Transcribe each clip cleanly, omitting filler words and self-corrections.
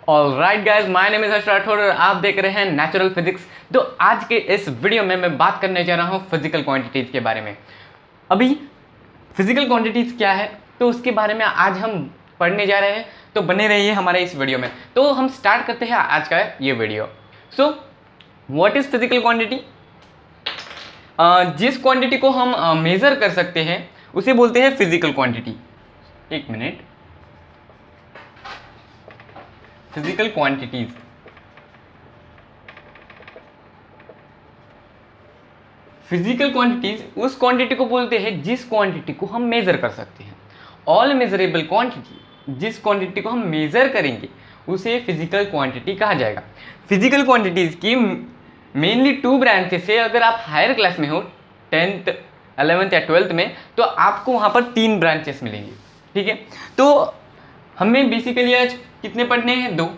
Alright guys, my name is Harsh Rathore और आप देख रहे हैं नेचुरल फिजिक्स। तो आज के इस वीडियो में मैं बात करने जा रहा हूँ फिजिकल क्वांटिटीज़ के बारे में। अभी फिजिकल क्वांटिटीज़ क्या है तो उसके बारे में आज हम पढ़ने जा रहे हैं, तो बने रहिए हमारे इस वीडियो में। तो हम स्टार्ट करते हैं आज का ये video. So what is physical quantity? जिस क्वांटिटी को हम मेज़र कर सकते हैं उसे बोलते हैं फिजिकल क्वांटिटी। एक minute, physical quantities. Physical quantities उस क्वांटिटी को बोलते हैं जिस क्वांटिटी को हम मेजर कर सकते हैं। ऑल मेजरेबल क्वांटिटी, जिस क्वांटिटी को हम मेजर करेंगे उसे फिजिकल क्वांटिटी कहा जाएगा। फिजिकल क्वांटिटीज की मेनली टू ब्रांचेस है। अगर आप हायर क्लास में हो 10th 11th या 12th में, तो आपको वहाँ पर 3 ब्रांचेस मिलेंगे। ठीक है, तो हमें बेसिकली आज कितने पढ़ने हैं? 2।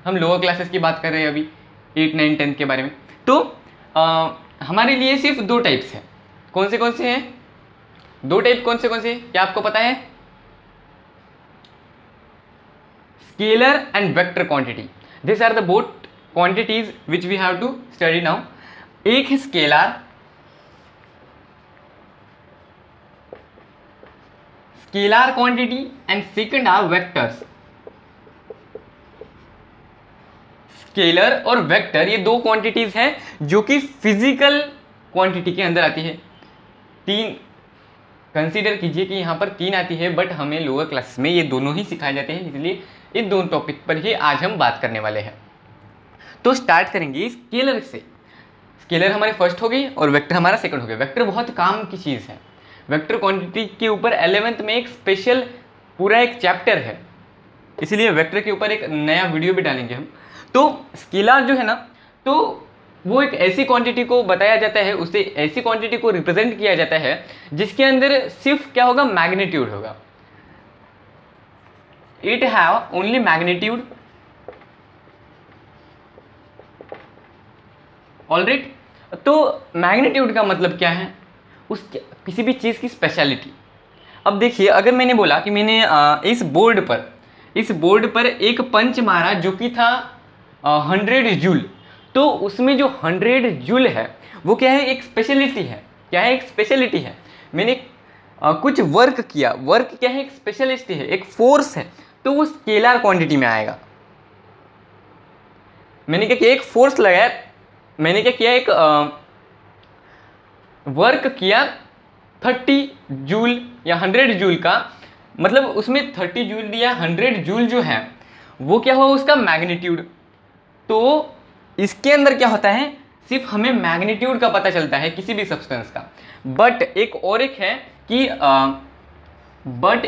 हम लोअर क्लासेस की बात कर रहे हैं अभी 8, 9, 10 के बारे में। तो हमारे लिए सिर्फ 2 टाइप्स हैं। कौन से हैं 2 टाइप? कौन से क्या आपको पता है? Scalar and vector quantity. This are the both quantities which we have to study now. एक है scalar quantity and second are vectors. Scalar और वेक्टर ये 2 क्वांटिटीज हैं जो कि फिजिकल क्वांटिटी के अंदर आती है। 3 कंसीडर कीजिए कि यहाँ पर 3 आती है, बट हमें लोअर क्लास में ये दोनों ही सिखाए जाते हैं, इसलिए इन दोनों टॉपिक पर ही आज हम बात करने वाले हैं। तो स्टार्ट करेंगे स्केलर से। स्केलर हमारे फर्स्ट हो गई और वेक्टर हमारा सेकंड हो गया। वेक्टर बहुत काम की चीज़ है। वेक्टर क्वांटिटी के ऊपर 11th में एक स्पेशल पूरा एक चैप्टर है, इसलिए वेक्टर के ऊपर एक नया वीडियो भी डालेंगे हम। तो स्केलर जो है ना, तो वो एक ऐसी क्वांटिटी को बताया जाता है, उसे ऐसी क्वांटिटी को रिप्रेजेंट किया जाता है जिसके अंदर सिर्फ क्या होगा? मैग्नीट्यूड होगा। It have only magnitude. Alright, तो मैग्नीट्यूड का मतलब क्या है? उस किसी भी चीज़ की स्पेशलिटी। अब देखिए, अगर मैंने बोला कि मैंने इस बोर्ड पर एक पंच मारा जो कि था 100 जूल, तो उसमें जो 100 जूल है वो क्या है? एक स्पेशलिटी है। क्या है? एक स्पेशलिटी है। मैंने कुछ वर्क किया, वर्क क्या है? एक स्पेशलिटी है, एक फोर्स है, तो वो स्केलर क्वांटिटी में आएगा। मैंने क्या किया? एक फोर्स लगाया, मैंने क्या किया? एक वर्क किया 30 जूल या 100 जूल का, मतलब उसमें 30 जूल या 100 जूल जो है वो क्या हुआ? उसका मैग्नीट्यूड। तो इसके अंदर क्या होता है? सिर्फ हमें मैग्नीट्यूड का पता चलता है किसी भी सब्सटेंस का। बट एक है कि but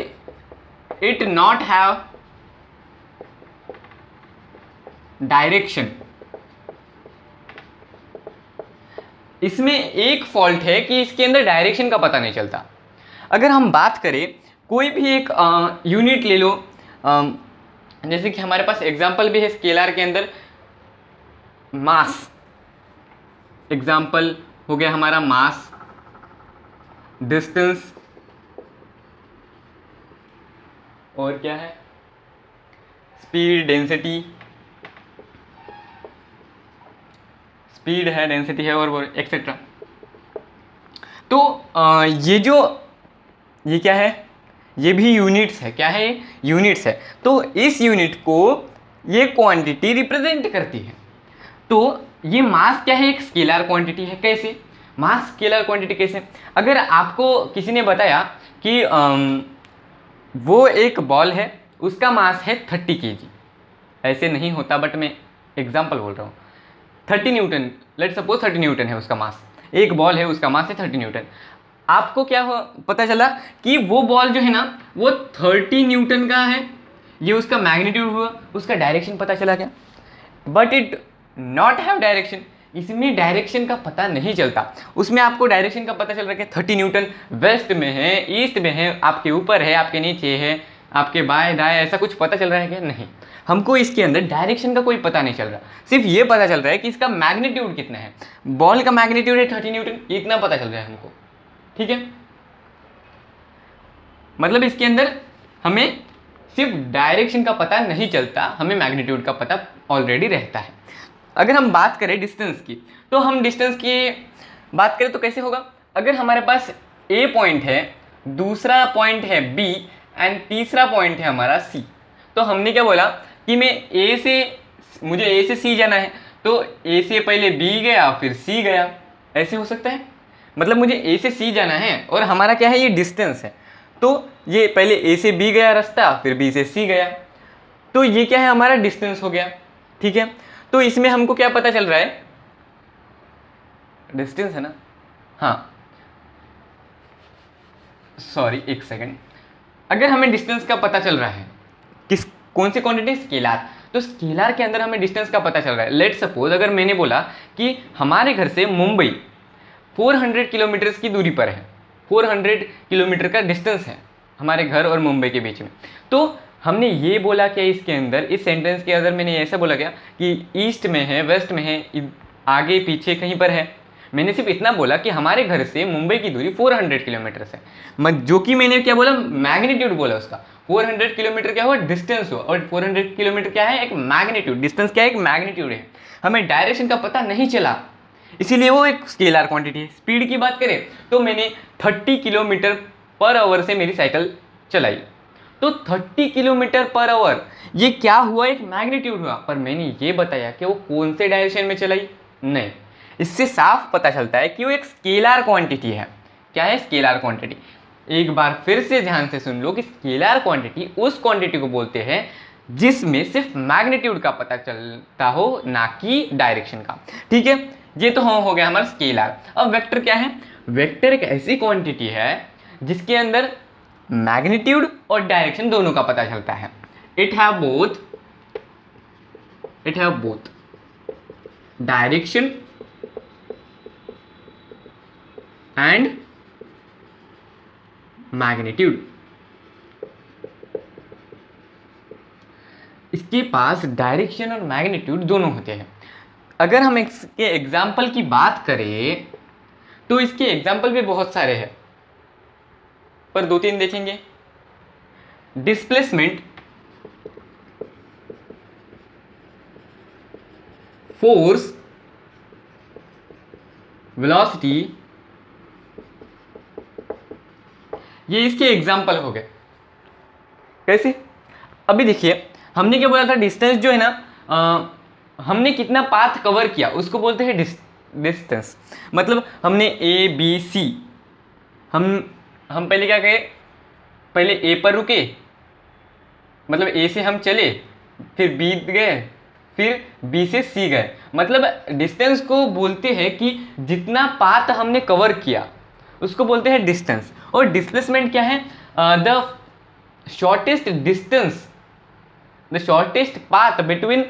it not have direction. इसमें एक फॉल्ट है कि इसके अंदर डायरेक्शन का पता नहीं चलता। अगर हम बात करें, कोई भी एक यूनिट ले लो, जैसे कि हमारे पास एग्जांपल भी है स्केलर के अंदर, मास। एग्जांपल हो गया हमारा मास, डिस्टेंस, और क्या है? Speed, density. स्पीड है, डेंसिटी है, और एक्सेट्रा। तो ये क्या है? ये भी यूनिट्स है। क्या है? यूनिट्स है। तो इस यूनिट को ये क्वांटिटी रिप्रेजेंट करती है। तो ये मास क्या है? एक स्केलर क्वांटिटी है। कैसे मास स्केलर क्वांटिटी? कैसे? अगर आपको किसी ने बताया कि वो एक बॉल है, उसका मास है 30 kg, ऐसे नहीं होता, बट मैं एग्जांपल बोल रहा हूँ। 30 न्यूटन, लेट्स सपोज 30 न्यूटन है उसका मास। एक बॉल है, उसका मास है 30 न्यूटन। आपको क्या पता चला कि वो बॉल जो है ना वो 30 न्यूटन का है, ये उसका मैग्नीट्यूड हुआ, उसका डायरेक्शन पता चला क्या? But it not have direction. इसमें डायरेक्शन का पता नहीं चलता। उसमें आपको डायरेक्शन का पता चल रहा है कि 30 न्यूटन वेस्ट में है, ईस्ट में है, आपके ऊपर है, आपके नीचे है, आपके बाएं दाएं, ऐसा कुछ पता चल रहा है क्या? नहीं, हमको इसके अंदर डायरेक्शन का कोई पता नहीं चल रहा। सिर्फ ये पता चल रहा है कि इसका मैग्नीट्यूड कितना है। बॉल का मैग्नीट्यूड है 30 न्यूटन, इतना पता चल रहा है हमको। ठीक है, मतलब इसके अंदर हमें सिर्फ डायरेक्शन का पता नहीं चलता, हमें मैग्नीट्यूड का पता ऑलरेडी रहता है। अगर हम बात करें डिस्टेंस की, तो हम डिस्टेंस की बात करें तो कैसे होगा, अगर हमारे पास ए पॉइंट है, दूसरा पॉइंट है बी एंड तीसरा पॉइंट है हमारा सी, तो हमने क्या बोला कि मुझे ए से सी जाना है, तो ए से पहले बी गया फिर सी गया, ऐसे हो सकता है। मतलब मुझे ए से सी जाना है और हमारा क्या है, ये डिस्टेंस है, तो ये पहले ए से बी गया रास्ता, फिर बी से सी गया, तो ये क्या है, हमारा डिस्टेंस हो गया। ठीक है, तो इसमें हमको क्या पता चल रहा है, डिस्टेंस है ना, हाँ सॉरी एक सेकेंड, अगर हमें डिस्टेंस का पता चल रहा है कौन सी क्वांटिटी, स्केलार, तो स्केलार के अंदर हमें डिस्टेंस का पता चल रहा है। लेट सपोज अगर मैंने बोला कि हमारे घर से मुंबई 400 किलोमीटर की दूरी पर है, 400 किलोमीटर का डिस्टेंस है हमारे घर और मुंबई के बीच में, तो हमने ये बोला क्या इसके अंदर, इस सेंटेंस के अंदर मैंने ऐसा बोला क्या कि ईस्ट में है, वेस्ट में है, आगे पीछे कहीं पर है, मैंने सिर्फ इतना बोला कि हमारे घर से मुंबई की दूरी 400 किलोमीटर है, जो कि मैंने क्या बोला, मैग्नीट्यूड बोला उसका। 400 किलोमीटर क्या हुआ, डिस्टेंस हुआ, और 400 किलोमीटर क्या है, एक मैग्नीट्यूड, डिस्टेंस क्या है, एक मैग्नीट्यूड है। हमें डायरेक्शन का पता नहीं चला, इसीलिए वो एक स्केलर क्वांटिटी है। स्पीड की बात करें तो मैंने 30 किलोमीटर पर आवर से मेरी साइकिल चलाई, तो 30 किलोमीटर पर आवर ये क्या हुआ, एक मैग्नीट्यूड हुआ, पर मैंने ये बताया कि वो कौन से डायरेक्शन में चलाई, नहीं। इससे साफ पता चलता है कि वो एक स्केलर क्वांटिटी है। क्या है, स्केलर क्वांटिटी। एक बार फिर से ध्यान से सुन लो कि स्केलर क्वांटिटी उस क्वांटिटी को बोलते हैं जिसमें सिर्फ मैग्नीट्यूड का पता चलता हो, ना कि डायरेक्शन का। ठीक है, ये तो हो गया हमारा स्केलर। अब वेक्टर क्या है, वेक्टर एक ऐसी क्वांटिटी है जिसके अंदर मैग्नीट्यूड और डायरेक्शन दोनों का पता चलता है। It have both direction and magnitude. इसके पास डायरेक्शन और मैग्नीट्यूड दोनों होते हैं। अगर हम इसके एग्जाम्पल की बात करें तो इसके एग्जाम्पल भी बहुत सारे हैं, पर 2-3 देखेंगे। डिस्प्लेसमेंट, फोर्स, वेलोसिटी, ये इसके एग्जाम्पल हो गए। कैसे, अभी देखिए हमने क्या बोला था, डिस्टेंस जो है ना, हमने कितना पाथ कवर किया उसको बोलते हैं डिस्टेंस। मतलब हमने ए बी सी, हम पहले क्या कहे, पहले ए पर रुके, मतलब ए से हम चले, फिर बी गए, फिर बी से सी गए। मतलब डिस्टेंस को बोलते हैं कि जितना पाथ हमने कवर किया उसको बोलते हैं डिस्टेंस। और डिस्प्लेसमेंट क्या है, the shortest distance, the shortest path between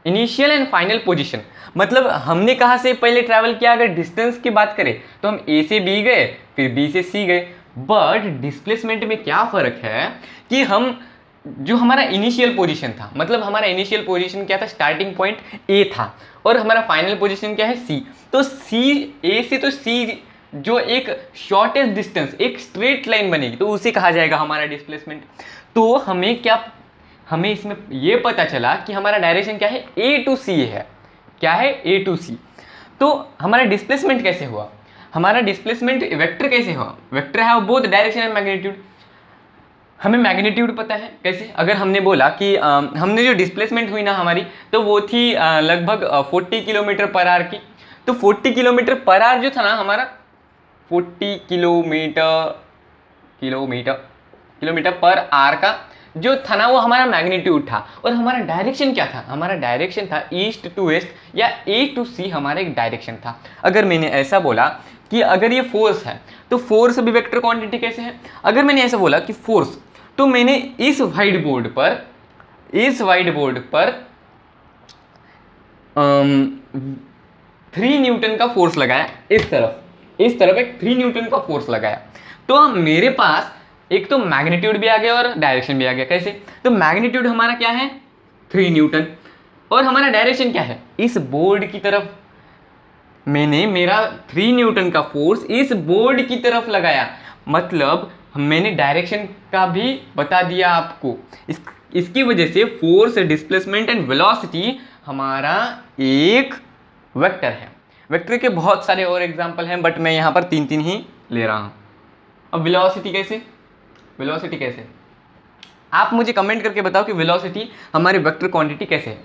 initial and final position. मतलब हमने कहाँ से पहले ट्रैवल किया, अगर डिस्टेंस की बात करें तो हम ए से बी गए, फिर बी से सी गए। बट डिस्प्लेसमेंट में क्या फ़र्क है कि हम जो हमारा इनिशियल पोजीशन था, मतलब हमारा इनिशियल पोजीशन क्या था, स्टार्टिंग पॉइंट ए था, और हमारा फाइनल पोजीशन क्या है, सी। तो सी, ए से तो सी जो एक शॉर्टेस्ट डिस्टेंस, एक स्ट्रेट लाइन बनेगी, तो उसे कहा जाएगा हमारा डिस्प्लेसमेंट। तो हमें इसमें ये पता चला कि हमारा डायरेक्शन क्या है, ए टू सी है। क्या है, ए टू सी। तो हमारा डिस्प्लेसमेंट कैसे हुआ, हमारा डिस्प्लेसमेंट वेक्टर कैसे हुआ, वेक्टर है बोथ डायरेक्शन एंड मैग्नीट्यूड। हमें मैग्नीट्यूड पता है कैसे, अगर हमने बोला कि हमने जो डिस्प्लेसमेंट हुई ना हमारी, तो वो थी लगभग 40 किलोमीटर पर आवर की। तो 40 किलोमीटर पर आवर जो था ना हमारा, 40 किलोमीटर पर आवर का जो था ना, वो हमारा मैग्नीट्यूड था। और हमारा डायरेक्शन क्या था, हमारा डायरेक्शन था ईस्ट टू वेस्ट या ए टू सी, हमारा एक डायरेक्शन था। अगर मैंने ऐसा बोला कि अगर ये फोर्स है तो फोर्स भी वेक्टर क्वांटिटी कैसे है, अगर मैंने ऐसा बोला कि फोर्स, तो मैंने इस वाइट बोर्ड पर 3 न्यूटन का फोर्स लगाया, इस तरफ एक 3 न्यूटन का फोर्स लगाया, तो मेरे पास एक तो मैग्नीट्यूड भी आ गया और डायरेक्शन भी आ गया। कैसे, तो मैग्नीट्यूड हमारा क्या है, 3 न्यूटन, और हमारा डायरेक्शन क्या है, इस बोर्ड की तरफ मैंने मेरा 3 न्यूटन का फोर्स इस बोर्ड की तरफ लगाया। मतलब मैंने डायरेक्शन का भी बता दिया आपको। इसकी वजह से फोर्स, डिस्प्लेसमेंट एंड वेलोसिटी हमारा एक वेक्टर है। वेक्टर के बहुत सारे और एग्जांपल हैं, बट मैं यहाँ पर 3 ही ले रहा हूँ। अब वेलोसिटी कैसे, आप मुझे कमेंट करके बताओ कि वेलोसिटी हमारी वेक्टर क्वांटिटी कैसे है,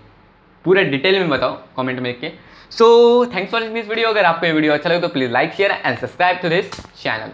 पूरा डिटेल में बताओ कमेंट में लिख के। So thanks for this video. अगर आपको ये वीडियो अच्छा लगे तो please like, share and subscribe to this channel.